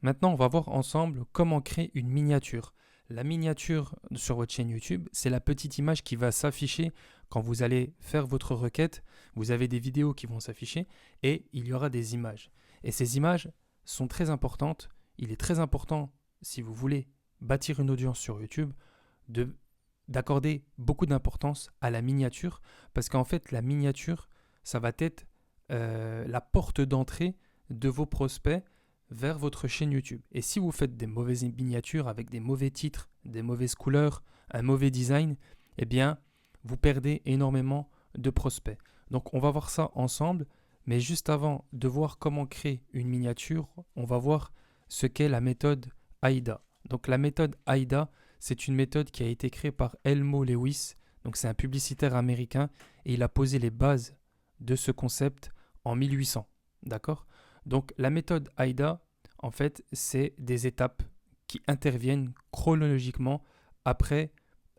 Maintenant, on va voir ensemble comment créer une miniature. La miniature sur votre chaîne YouTube, c'est la petite image qui va s'afficher quand vous allez faire votre requête. Vous avez des vidéos qui vont s'afficher et il y aura des images. Et ces images sont très importantes. Il est très important, si vous voulez bâtir une audience sur YouTube, de d'accorder beaucoup d'importance à la miniature parce qu'en fait, la miniature, ça va être la porte d'entrée de vos prospects vers votre chaîne YouTube. Et si vous faites des mauvaises miniatures avec des mauvais titres, des mauvaises couleurs, un mauvais design, eh bien, vous perdez énormément de prospects. Donc, on va voir ça ensemble. Mais juste avant de voir comment créer une miniature, on va voir ce qu'est la méthode AIDA. Donc, la méthode AIDA, c'est une méthode qui a été créée par Elmo Lewis. Donc, c'est un publicitaire américain et il a posé les bases de ce concept en 1800. D'accord? Donc, la méthode AIDA, en fait, c'est des étapes qui interviennent chronologiquement après.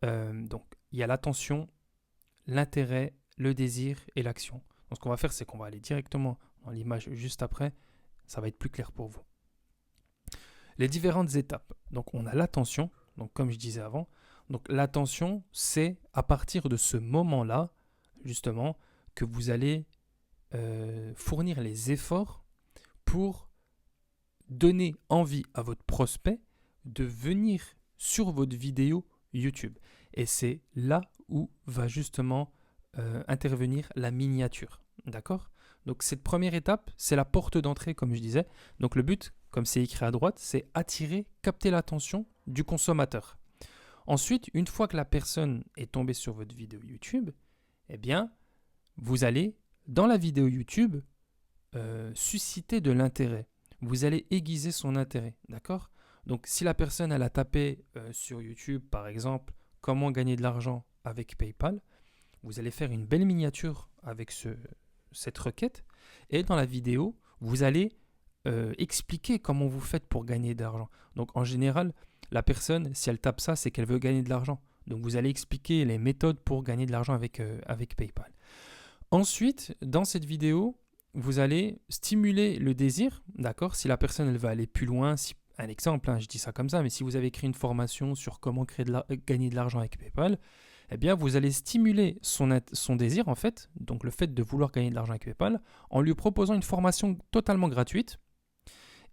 Donc, il y a l'attention, l'intérêt, le désir et l'action. Donc, ce qu'on va faire, c'est qu'on va aller directement dans l'image juste après. Ça va être plus clair pour vous. Les différentes étapes. Donc, on a l'attention. Donc, comme je disais avant. Donc, l'attention, c'est à partir de ce moment-là, justement, que vous allez fournir les efforts pour donner envie à votre prospect de venir sur votre vidéo YouTube. Et c'est là où va justement intervenir la miniature. D'accord? Donc cette première étape, c'est la porte d'entrée, comme je disais. Donc le but, comme c'est écrit à droite, c'est attirer, capter l'attention du consommateur. Ensuite, une fois que la personne est tombée sur votre vidéo YouTube, eh bien, vous allez, dans la vidéo YouTube, susciter de l'intérêt. Vous allez aiguiser son intérêt, d'accord? Donc, si la personne, elle a tapé sur YouTube, par exemple, comment gagner de l'argent avec PayPal, vous allez faire une belle miniature avec cette requête. Et dans la vidéo, vous allez expliquer comment vous faites pour gagner de l'argent. Donc, en général, la personne, si elle tape ça, c'est qu'elle veut gagner de l'argent. Donc, vous allez expliquer les méthodes pour gagner de l'argent avec PayPal. Ensuite, dans cette vidéo, vous allez stimuler le désir, d'accord? Si la personne elle va aller plus loin, un exemple, hein, je dis ça comme ça, mais si vous avez créé une formation sur comment gagner de l'argent avec PayPal, eh bien vous allez stimuler son désir en fait, donc le fait de vouloir gagner de l'argent avec PayPal, en lui proposant une formation totalement gratuite.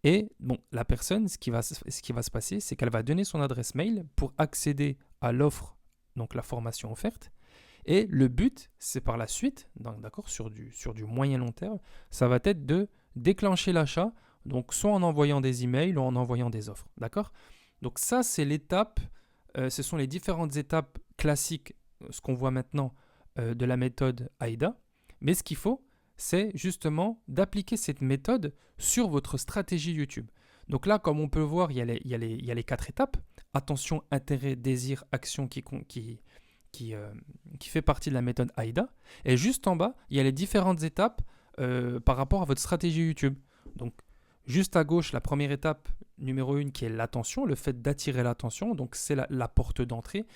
Et bon, la personne, ce qui va se passer, c'est qu'elle va donner son adresse mail pour accéder à l'offre, donc la formation offerte. Et le but, c'est par la suite, d'accord, sur du moyen long terme, ça va être de déclencher l'achat, donc soit en envoyant des emails ou en envoyant des offres, d'accord? Donc ça, c'est l'étape, ce sont les différentes étapes classiques, ce qu'on voit maintenant de la méthode AIDA. Mais ce qu'il faut, c'est justement d'appliquer cette méthode sur votre stratégie YouTube. Donc là, comme on peut le voir, il y a les 4 étapes. Attention, intérêt, désir, action qui fait partie de la méthode AIDA. Et juste en bas, il y a les différentes étapes par rapport à votre stratégie YouTube. Donc, juste à gauche, la première étape numéro 1 qui est l'attention, le fait d'attirer l'attention. Donc, c'est la porte d'entrée.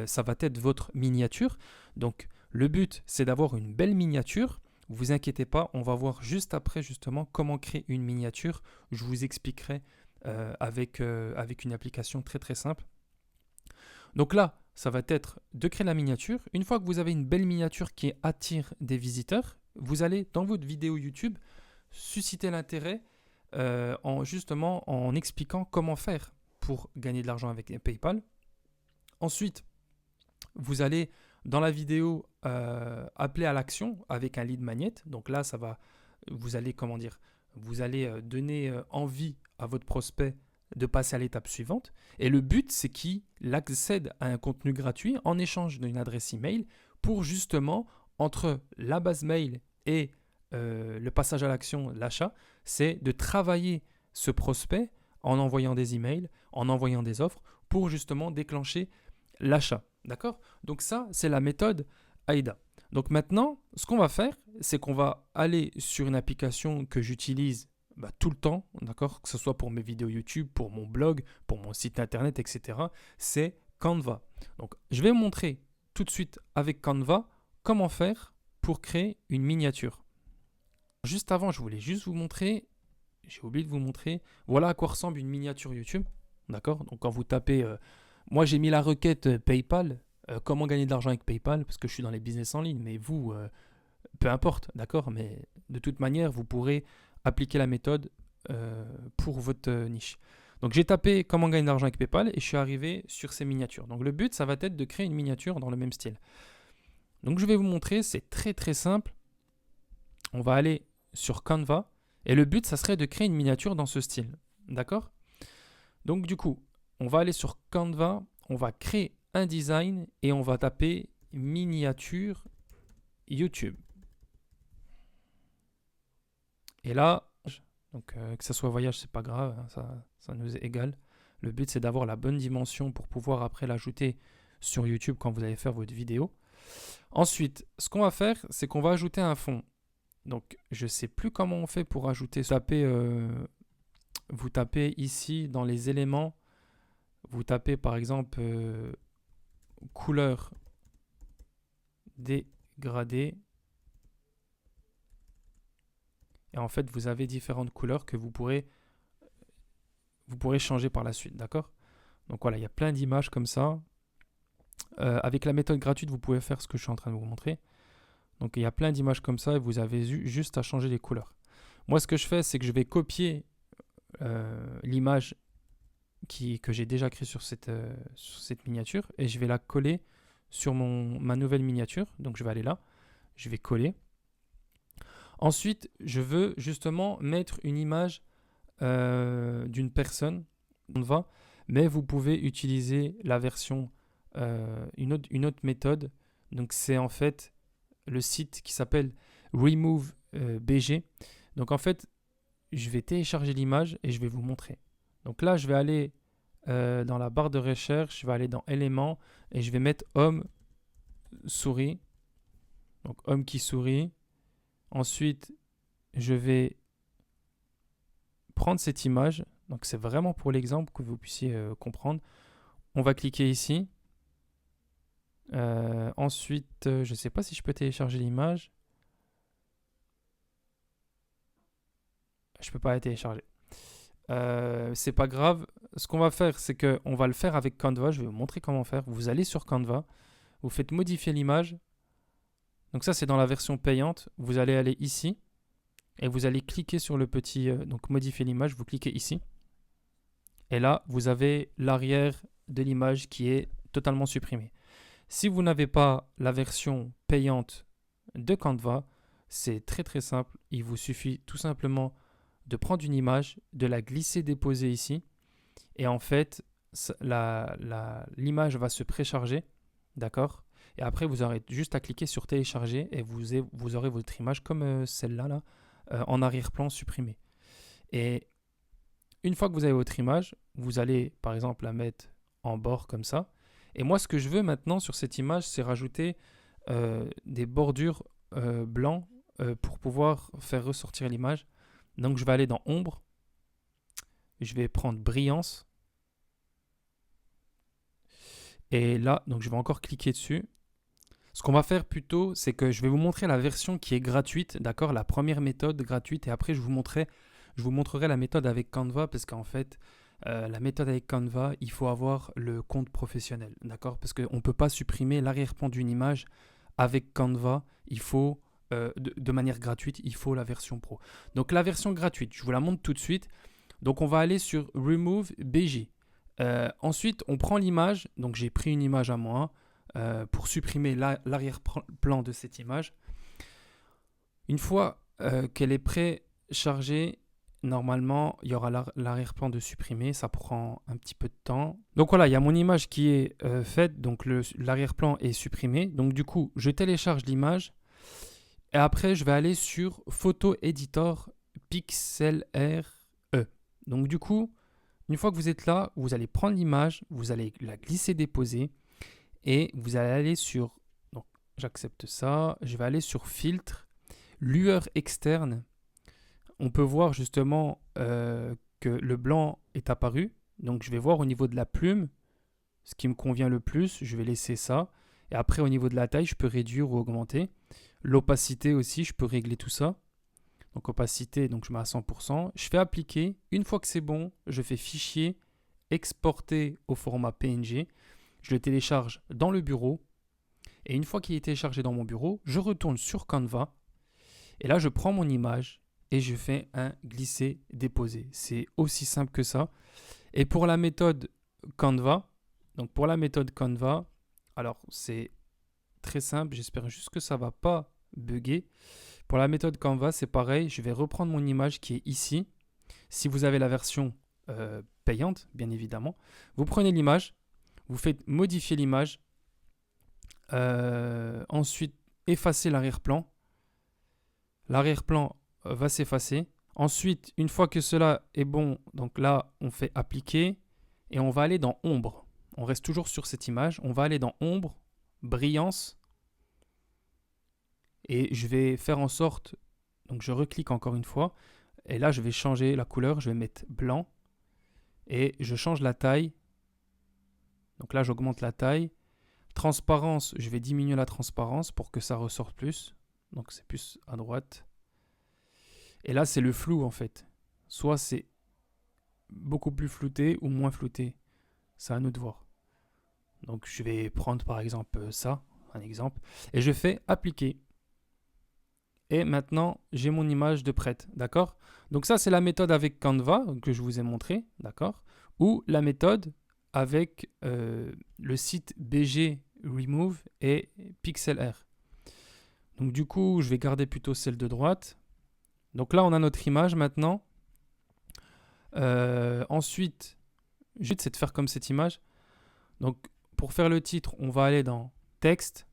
Ça va être votre miniature. Donc, le but, c'est d'avoir une belle miniature. Vous inquiétez pas, on va voir juste après justement comment créer une miniature. Je vous expliquerai avec une application très très simple. Donc là, ça va être de créer la miniature. Une fois que vous avez une belle miniature qui attire des visiteurs, vous allez dans votre vidéo YouTube susciter l'intérêt justement en expliquant comment faire pour gagner de l'argent avec PayPal. Ensuite, vous allez dans la vidéo appeler à l'action avec un lead magnet. Donc là, vous allez donner envie à votre prospect de passer à l'étape suivante. Et le but, c'est qu'il accède à un contenu gratuit en échange d'une adresse email pour justement, entre la base mail et le passage à l'action, l'achat, c'est de travailler ce prospect en envoyant des emails, en envoyant des offres pour justement déclencher l'achat. D'accord? Donc ça, c'est la méthode AIDA. Donc maintenant, ce qu'on va faire, c'est qu'on va aller sur une application que j'utilise tout le temps, d'accord, que ce soit pour mes vidéos YouTube, pour mon blog, pour mon site internet, etc. C'est Canva. Donc, je vais vous montrer tout de suite avec Canva comment faire pour créer une miniature. Juste avant, je voulais juste vous montrer, j'ai oublié de vous montrer. Voilà à quoi ressemble une miniature YouTube. D'accord? Donc quand vous tapez, moi j'ai mis la requête PayPal. Comment gagner de l'argent avec PayPal? Parce que je suis dans les business en ligne. Mais vous, peu importe, d'accord? Mais de toute manière, vous pourrez appliquer la méthode pour votre niche. Donc j'ai tapé comment gagner de l'argent avec PayPal et je suis arrivé sur ces miniatures. Donc le but, ça va être de créer une miniature dans le même style. Donc je vais vous montrer, c'est très très simple. On va aller sur Canva et le but, ça serait de créer une miniature dans ce style. D'accord? Donc du coup, on va aller sur Canva, on va créer un design et on va taper miniature YouTube. Et là, donc que ça soit voyage, c'est pas grave, hein, ça nous est égal. Le but, c'est d'avoir la bonne dimension pour pouvoir après l'ajouter sur YouTube quand vous allez faire votre vidéo. Ensuite, ce qu'on va faire, c'est qu'on va ajouter un fond. Donc, je ne sais plus comment on fait pour ajouter. Vous tapez ici dans les éléments, vous tapez par exemple couleur dégradée. Et en fait, vous avez différentes couleurs que vous pourrez changer par la suite, d'accord? Donc voilà, il y a plein d'images comme ça. Avec la méthode gratuite, vous pouvez faire ce que je suis en train de vous montrer. Donc il y a plein d'images comme ça et vous avez juste à changer les couleurs. Moi, ce que je fais, c'est que je vais copier l'image que j'ai déjà créée sur cette miniature et je vais la coller sur ma nouvelle miniature. Donc je vais aller là, je vais coller. Ensuite, je veux justement mettre une image d'une personne, mais vous pouvez utiliser la version, une autre méthode. Donc c'est en fait le site qui s'appelle Remove BG. Donc en fait, je vais télécharger l'image et je vais vous montrer. Donc là, je vais aller dans la barre de recherche, je vais aller dans éléments et je vais mettre homme souris. Donc homme qui sourit. Ensuite, je vais prendre cette image. Donc c'est vraiment pour l'exemple que vous puissiez comprendre. On va cliquer ici. Ensuite, je ne sais pas si je peux télécharger l'image. Je ne peux pas la télécharger. C'est pas grave. Ce qu'on va faire, c'est qu'on va le faire avec Canva. Je vais vous montrer comment faire. Vous allez sur Canva. Vous faites modifier l'image. Donc ça, c'est dans la version payante. Vous allez aller ici. Et vous allez cliquer sur le petit... donc modifier l'image. Vous cliquez ici. Et là, vous avez l'arrière de l'image qui est totalement supprimée. Si vous n'avez pas la version payante de Canva, c'est très très simple. Il vous suffit tout simplement de prendre une image, de la glisser, déposer ici. Et en fait, l'image va se précharger. D'accord? Et après, vous aurez juste à cliquer sur télécharger et vous aurez votre image comme celle-là, là, en arrière-plan supprimée. Et une fois que vous avez votre image, vous allez par exemple la mettre en bord comme ça. Et moi, ce que je veux maintenant sur cette image, c'est rajouter des bordures blancs pour pouvoir faire ressortir l'image. Donc, je vais aller dans ombre. Je vais prendre brillance. Et là, donc je vais encore cliquer dessus. Ce qu'on va faire plutôt, c'est que je vais vous montrer la version qui est gratuite, d'accord? La première méthode gratuite. Et après, je vous montrerai la méthode avec Canva parce qu'en fait, la méthode avec Canva, il faut avoir le compte professionnel, d'accord? Parce qu'on ne peut pas supprimer l'arrière-plan d'une image avec Canva. Il faut, de manière gratuite, il faut la version pro. Donc la version gratuite, je vous la montre tout de suite. Donc on va aller sur Remove BG. Ensuite, on prend l'image. Donc j'ai pris une image à moi pour supprimer l'arrière-plan de cette image. Une fois qu'elle est préchargée, normalement, il y aura l'arrière-plan de supprimer. Ça prend un petit peu de temps. Donc voilà, il y a mon image qui est faite. Donc l'arrière-plan est supprimé. Donc du coup, je télécharge l'image. Et après, je vais aller sur Photo Editor PixelRE. Donc du coup, une fois que vous êtes là, vous allez prendre l'image, vous allez la glisser, déposer. Et vous allez aller sur... Donc j'accepte ça. Je vais aller sur Filtre, Lueur externe. On peut voir justement que le blanc est apparu. Donc je vais voir au niveau de la plume ce qui me convient le plus. Je vais laisser ça. Et après au niveau de la taille, je peux réduire ou augmenter. L'opacité aussi, je peux régler tout ça. Donc opacité, donc je mets à 100%. Je fais appliquer. Une fois que c'est bon, je fais fichier, exporter au format PNG. Je le télécharge dans le bureau. Et une fois qu'il est téléchargé dans mon bureau, je retourne sur Canva. Et là, je prends mon image et je fais un glisser-déposer. C'est aussi simple que ça. Et pour la méthode Canva, alors c'est très simple. J'espère juste que ça ne va pas bugger. Pour la méthode Canva, c'est pareil. Je vais reprendre mon image qui est ici. Si vous avez la version payante, bien évidemment, vous prenez l'image, vous faites modifier l'image, ensuite effacer l'arrière-plan. L'arrière-plan va s'effacer. Ensuite, une fois que cela est bon, donc là, on fait appliquer et on va aller dans ombre. On reste toujours sur cette image. On va aller dans ombre, brillance. Et je vais faire en sorte, donc je reclique encore une fois. Et là, je vais changer la couleur. Je vais mettre blanc. Et je change la taille. Donc là, j'augmente la taille. Transparence, je vais diminuer la transparence pour que ça ressorte plus. Donc c'est plus à droite. Et là, c'est le flou en fait. Soit c'est beaucoup plus flouté ou moins flouté. C'est à nous de voir. Donc je vais prendre par exemple ça, un exemple. Et je fais appliquer. Et maintenant, j'ai mon image de prête. D'accord? Donc ça, c'est la méthode avec Canva que je vous ai montré. D'accord? Ou la méthode avec le site BG Remove et PixelR. Donc du coup, je vais garder plutôt celle de droite. Donc là, on a notre image maintenant. Ensuite, juste c'est de faire comme cette image. Donc pour faire le titre, on va aller dans texte.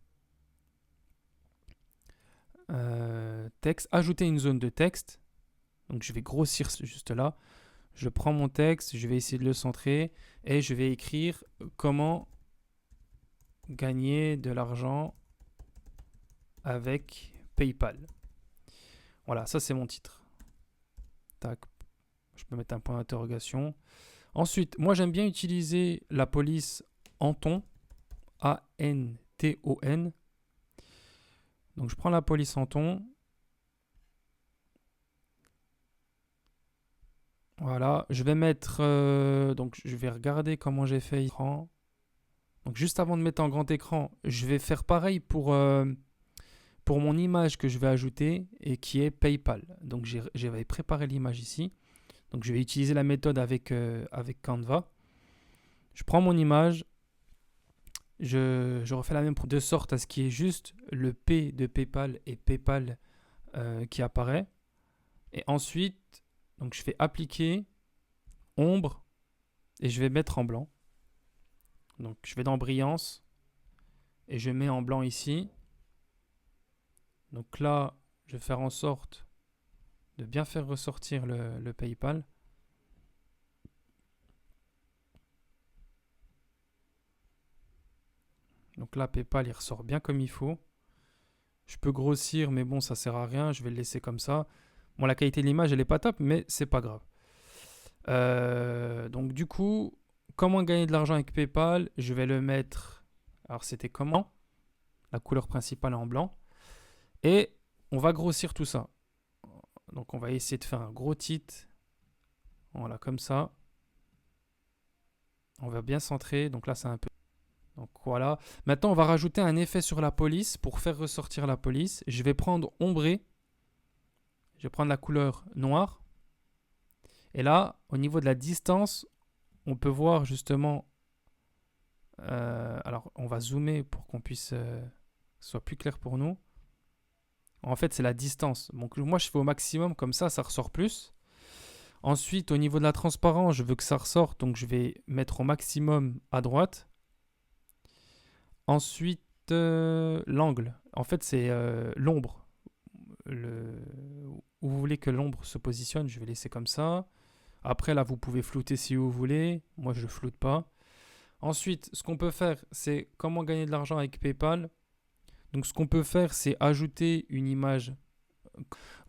Texte, ajouter une zone de texte. Donc je vais grossir juste là. Je prends mon texte, je vais essayer de le centrer et je vais écrire comment gagner de l'argent avec PayPal. Voilà, ça c'est mon titre. Tac, je peux mettre un point d'interrogation. Ensuite, moi j'aime bien utiliser la police Anton, A-N-T-O-N. Donc je prends la police Anton. Voilà, je vais mettre, donc je vais regarder comment j'ai fait l'écran. Donc juste avant de mettre en grand écran, je vais faire pareil pour mon image que je vais ajouter et qui est PayPal. Donc j'avais préparé l'image ici. Donc je vais utiliser la méthode avec Canva. Je prends mon image, je refais la même de sorte à ce qu'il y ait juste le P de PayPal et PayPal qui apparaît. Et ensuite, donc je fais appliquer, ombre, et je vais mettre en blanc. Donc je vais dans brillance, et je mets en blanc ici. Donc là, je vais faire en sorte de bien faire ressortir le PayPal. Donc là, PayPal, il ressort bien comme il faut. Je peux grossir, mais bon, ça sert à rien. Je vais le laisser comme ça. Bon, la qualité de l'image, elle n'est pas top, mais c'est pas grave. Donc du coup, comment gagner de l'argent avec PayPal? Je vais le mettre... Alors, c'était comment? La couleur principale est en blanc. Et on va grossir tout ça. Donc, on va essayer de faire un gros titre. Voilà, comme ça. On va bien centrer. Donc là, c'est un peu... Donc voilà. Maintenant, on va rajouter un effet sur la police pour faire ressortir la police. Je vais prendre ombré. Je vais prendre la couleur noire. Et là, au niveau de la distance, on peut voir justement... alors, on va zoomer pour qu'on puisse... que ce soit plus clair pour nous. En fait, c'est la distance. Donc moi, je fais au maximum. Comme ça ressort plus. Ensuite, au niveau de la transparence, je veux que ça ressorte. Donc, je vais mettre au maximum à droite. Ensuite, l'angle. En fait, c'est l'ombre. Où vous voulez que l'ombre se positionne, je vais laisser comme ça. Après, là, vous pouvez flouter si vous voulez. Moi, je ne floute pas. Ensuite, ce qu'on peut faire, c'est comment gagner de l'argent avec PayPal. Donc, ce qu'on peut faire, c'est ajouter une image.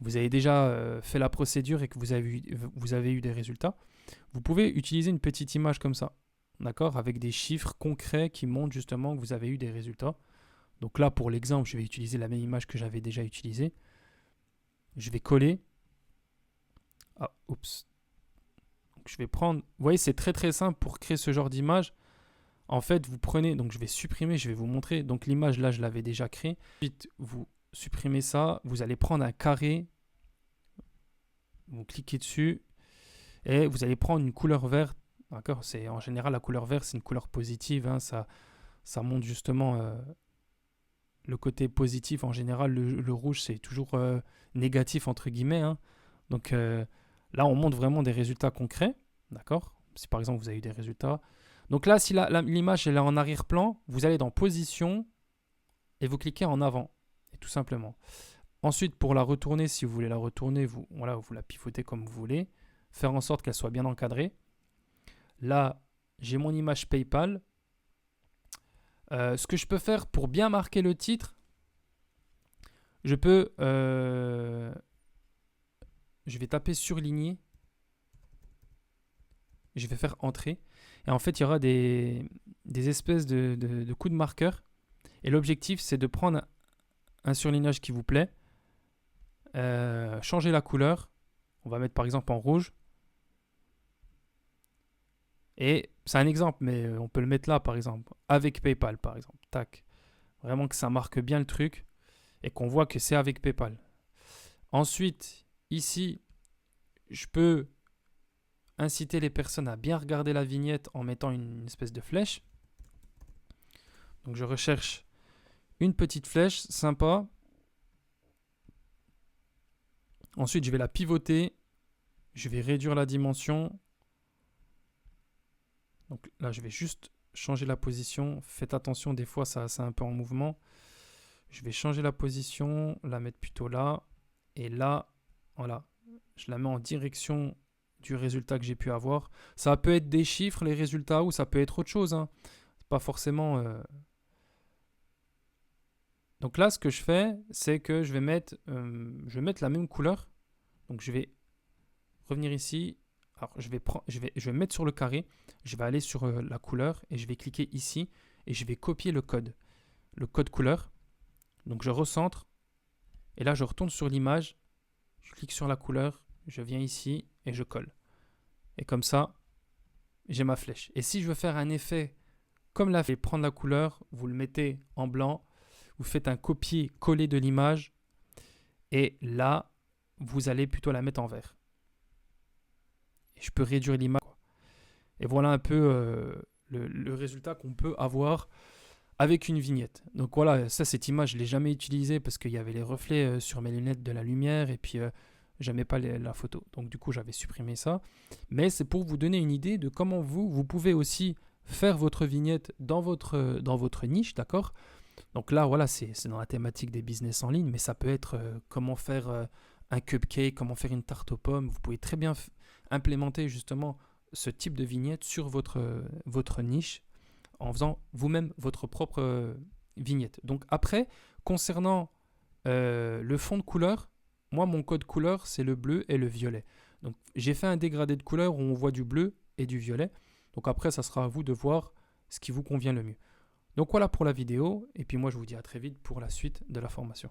Vous avez déjà fait la procédure et que vous avez eu des résultats. Vous pouvez utiliser une petite image comme ça. D'accord? Avec des chiffres concrets qui montrent justement que vous avez eu des résultats. Donc là, pour l'exemple, je vais utiliser la même image que j'avais déjà utilisée. Je vais coller. Ah, oups. Donc, je vais prendre... Vous voyez, c'est très très simple pour créer ce genre d'image. En fait, vous prenez... Donc, je vais supprimer, je vais vous montrer. Donc, l'image, là, je l'avais déjà créée. Ensuite, vous supprimez ça. Vous allez prendre un carré. Vous cliquez dessus. Et vous allez prendre une couleur verte. D'accord? En général, la couleur verte, c'est une couleur positive. Hein, ça montre justement le côté positif. En général, le rouge, c'est toujours négatif, entre guillemets. Hein. Donc là, on montre vraiment des résultats concrets. D'accord? Si par exemple, vous avez eu des résultats. Donc là, si l'image elle est en arrière-plan, vous allez dans Position et vous cliquez en avant. Et tout simplement. Ensuite, pour la retourner, si vous voulez la retourner, vous la pivotez comme vous voulez. Faire en sorte qu'elle soit bien encadrée. Là, j'ai mon image PayPal. Ce que je peux faire pour bien marquer le titre, je vais taper surligner. Je vais faire Entrée. Et en fait, il y aura des espèces de coups de marqueur. Et l'objectif, c'est de prendre un surlignage qui vous plaît. Changer la couleur. On va mettre par exemple en rouge. Et c'est un exemple, mais on peut le mettre là par exemple. Avec PayPal par exemple. Tac. Vraiment que ça marque bien le truc. Et qu'on voit que c'est avec PayPal. Ensuite, ici, je peux inciter les personnes à bien regarder la vignette en mettant une espèce de flèche. Donc je recherche une petite flèche sympa. Ensuite, je vais la pivoter. Je vais réduire la dimension. Donc là, je vais juste changer la position. Faites attention, des fois, c'est un peu en mouvement. Je vais changer la position, la mettre plutôt là. Et là, voilà, je la mets en direction du résultat que j'ai pu avoir. Ça peut être des chiffres, les résultats, ou ça peut être autre chose. Hein. Pas forcément... Donc là, ce que je fais, c'est que je vais mettre la même couleur. Donc je vais revenir ici. Alors je vais mettre sur le carré. Je vais aller sur la couleur et je vais cliquer ici. Et je vais copier le code couleur. Donc je recentre. Et là, je retourne sur l'image. Je clique sur la couleur. Je viens ici et je colle. Et comme ça, j'ai ma flèche. Et si je veux faire un effet comme là, prendre la couleur, vous le mettez en blanc. Vous faites un copier-coller de l'image. Et là, vous allez plutôt la mettre en vert. Et je peux réduire l'image. Et voilà un peu le résultat qu'on peut avoir avec une vignette. Donc voilà, cette image, je ne l'ai jamais utilisée parce qu'il y avait les reflets sur mes lunettes de la lumière et puis j'aimais pas la photo. Donc du coup, j'avais supprimé ça. Mais c'est pour vous donner une idée de comment vous pouvez aussi faire votre vignette dans votre niche, d'accord ? Donc là, voilà, c'est dans la thématique des business en ligne, mais ça peut être comment faire un cupcake, comment faire une tarte aux pommes. Vous pouvez très bien implémenter justement ce type de vignette sur votre niche en faisant vous-même votre propre vignette. Donc après, concernant le fond de couleur, moi, mon code couleur, c'est le bleu et le violet. Donc j'ai fait un dégradé de couleur où on voit du bleu et du violet. Donc après, ça sera à vous de voir ce qui vous convient le mieux. Donc voilà pour la vidéo, et puis moi je vous dis à très vite pour la suite de la formation.